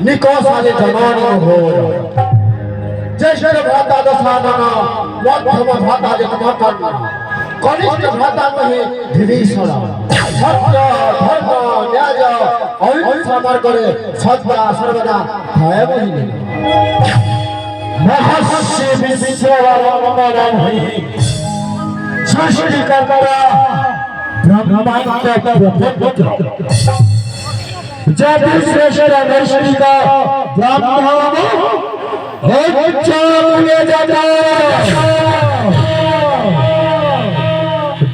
निकोसाले जमानी हो ज्येष्ठ भ्राता दशानन मध्यम भ्राता जगन्नाथ कनिष्ठ भ्राता कहे विभीषण सत्य धर्म न्याय अहिंसा मार्गरे सदा सर्वदा भय बहिनी महर्षि विश्ववरमण भई सृष्टि कर्ता ब्रह्मांड पुत्र जाति श्रेष्ठ दर्शनी का ब्राह्मण उच्चारण जाता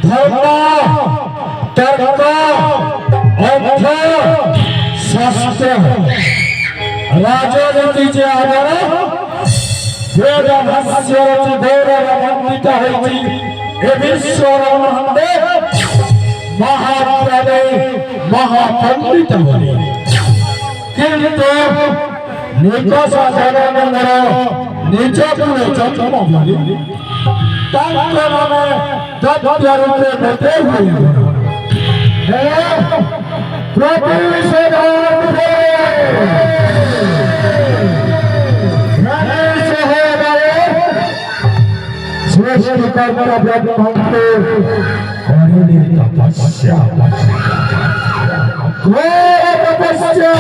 धर्म तर्क अर्थ शास्त्र राजनीति आधार वेद भाष्य गौरव मंडित होई ए विश्व ब्रह्मांडे महाप्राणे महापंडित होई किंतु निकोसा जननर निज गुण जन्म भरी तांके नामे दत्त रूपे बते हुई हे प्रभु से गाते रानी से है गए श्रेष्ठ कर्म ब्रह्मंते करुणी तपस्या तपस्या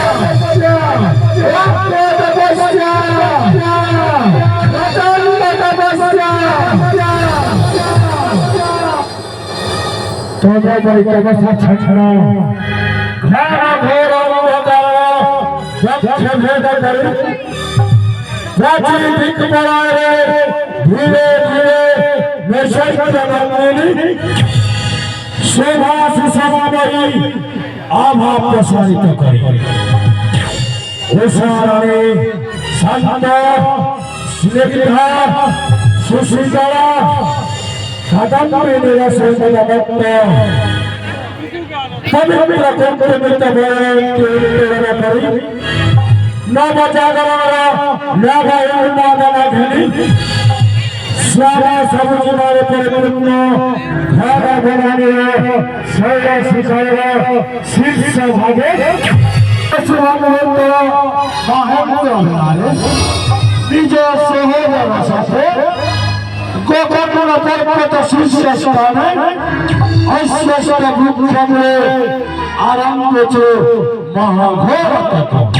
धीरे धीरे शोभा सुषमामयी आभा प्रसारित करे उषाराणी शांत स्निग्धा सुशीतला कादम्बरी निरसनमत्त पवित्र कुंकुमित करी नव जागरण नव उन्मादन घनी स्वाहा समुद्र परिपूर्ण धारा भवानी शैल शिखर शीर्ष भागे निज सहोदर साथे गोकर्ण पर्वत शीर्ष स्थाने ऐश्वर्य वृक्षमे आरंभ छे महाघोर तप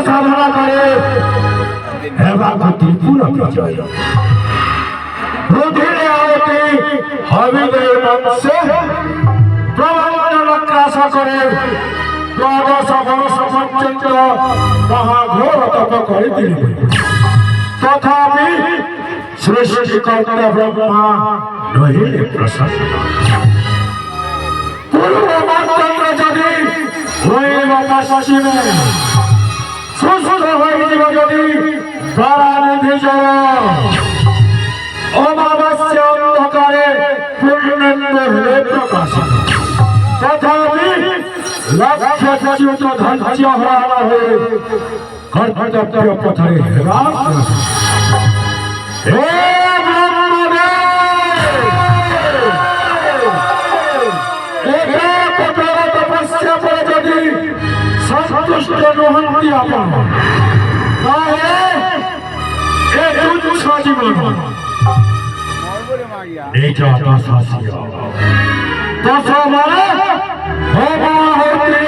साधना करे त्रिपुर रुधिरे आवती हविले मंसे प्रबंध नक्रास करे द्वादश वर्ष पर्यंत महाघोर तप करिथिले तथापि सृष्टिकर्ता ब्रह्मा रहिले प्रसन्न पूर्व मात्र जदि होइब पश्चिमे सुस्थ होइब जदि द्वारानिधि जल अमावास्य अंधकारे पूर्णेन्दु हृदय प्रकाशित तथापि लक्ष्य च्युत धैर्य हरण हुए कर्तव्य पथरे हेराम हे ब्रह्मदेव तपस्या पर यदि संतुष्ट नुहंती आपण ताहे एक तुच्छ जीवन এইটা আত্মশাসিয় দশ মানে হোমা হইতে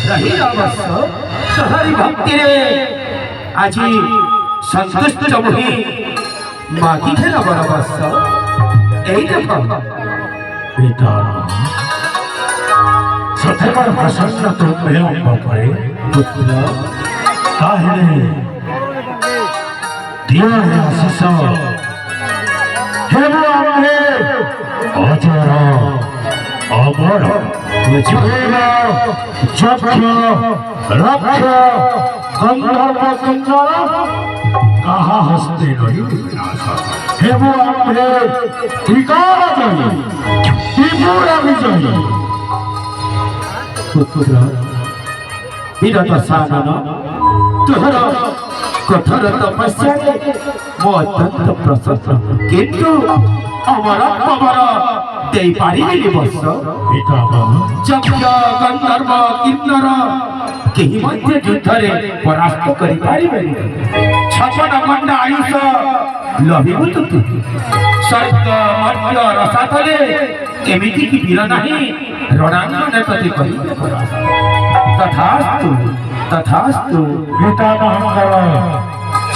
रही बस सहरी भक्ति रे আজি संतुष्ट मुहि मागी थे बड़ा बस এই দেখো पिता सत ହେବାର ପ୍ରସନ୍ନ ତୁମେ ଅମ୍ବ ପରେ ପୁତ୍ର ତାହେଲେ ଦିଅ ହେ ଆଶିଷ ହେବ ଆମ୍ଭେ ଅଜର ଅମର ଜୀବନ ଯକ୍ଷ ରକ୍ଷ ଗନ୍ଧର୍ବ କିନ୍ନର କାହା ହସ୍ତେ ରହି ବିନାଶ ହେବ ଆମ୍ଭେ ତ୍ରିକାଳ ଜୟୀ ତ୍ରିପୁର ବିଜୟୀ ପୁତ୍ର ବିରତ ସାନନ ତୁହର କଠୋର ତପସ୍ୟାରେ ମୁଁ ଅତ୍ୟନ୍ତ ପ୍ରସନ୍ନ କିନ୍ତୁ ଅମର ଖବର ଦେଇପାରିବିନି ବତ୍ସ ଯକ୍ଷ ଗନ୍ଧର୍ବ କିନ୍ନର କେହି ମଧ୍ୟ ଯୁଦ୍ଧରେ ପରାସ୍ତ କରିପାରିବେନି ଛପନ ଖଣ୍ଡ ଆୟୁଷ ଲଭିବୁ ତୁ ସ୍ୱର୍ଗ ମର୍ତ୍ତ୍ୟ ରସାତଳେ ଏମିତି କି ବୀର ନାହିଁ ରଣାଙ୍ଗନେ ପ୍ରତି କରିବେ ପରାସ୍ତ ତଥାସ୍ତୁ ତଥାସ୍ତୁ ପିତାମହଙ୍କର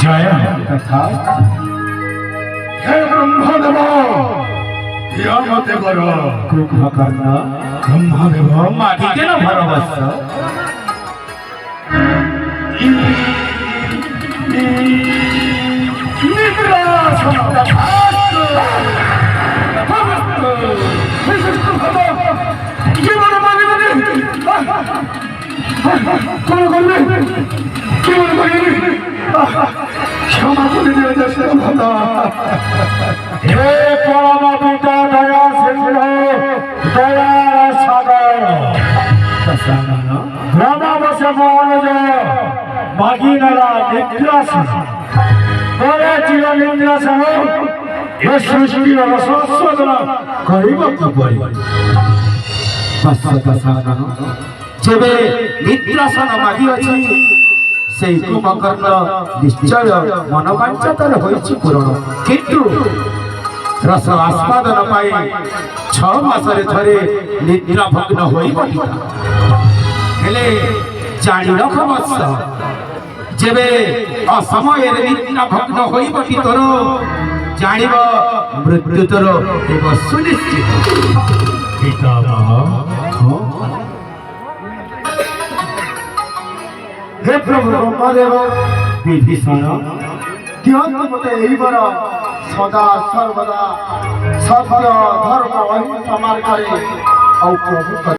ଜୟ ତଥାସ୍ତୁ ହେ ବ୍ରହ୍ମଦେବ ୟମଦେବର କୁମ୍ଭକର୍ଣ୍ଣ ବ୍ରହ୍ମଦେବ ମାଗିଦେଲ ଭରବତ୍ସ ক্ষমা করে দিও হে পরম পিতা দয়া সিন্ধু দয়ার সাগর গ্রামাবাসে মনোজ মাগিনারা নিদ্রাসন পরে চির নিদ্রাসন এ সৃষ্টির রসস্বদন করিବାକୁ ପଡ଼ିବ ଯେବେ ନିଦ୍ରାସନ ମାଗିଅଛି ସେଇ କୁମ୍ଭକର୍ଣ୍ଣ ନିଶ୍ଚୟ ମନୋବାଞ୍ଛା ତାର ହୋଇଛି ପୂରଣ କିନ୍ତୁ ରସ ଆସ୍ୱାଦନ ପାଇଁ 6 ମାସରେ ଥରେ ନିଦ୍ରାଭଗ୍ନ ହୋଇପଡ଼ିଲା ହେଲେ ଜାଣି ରଖ ବତ୍ସ ଯେବେ ଅସମୟରେ ନିଦ୍ରାଭଗ୍ନ ହୋଇପଡ଼ି ତୋର ଜାଣିବ ମୃତ୍ୟୁ ତୋର ହେବ ସୁନିଶ୍ଚିତ ପିତାମହ हे प्रभु ब्रह्मदेव ବିଭୀଷଣ दिहंतु मते एइबर सदा सर्वदा सत्य धर्म अहिंसा मार्गरे औ प्रभु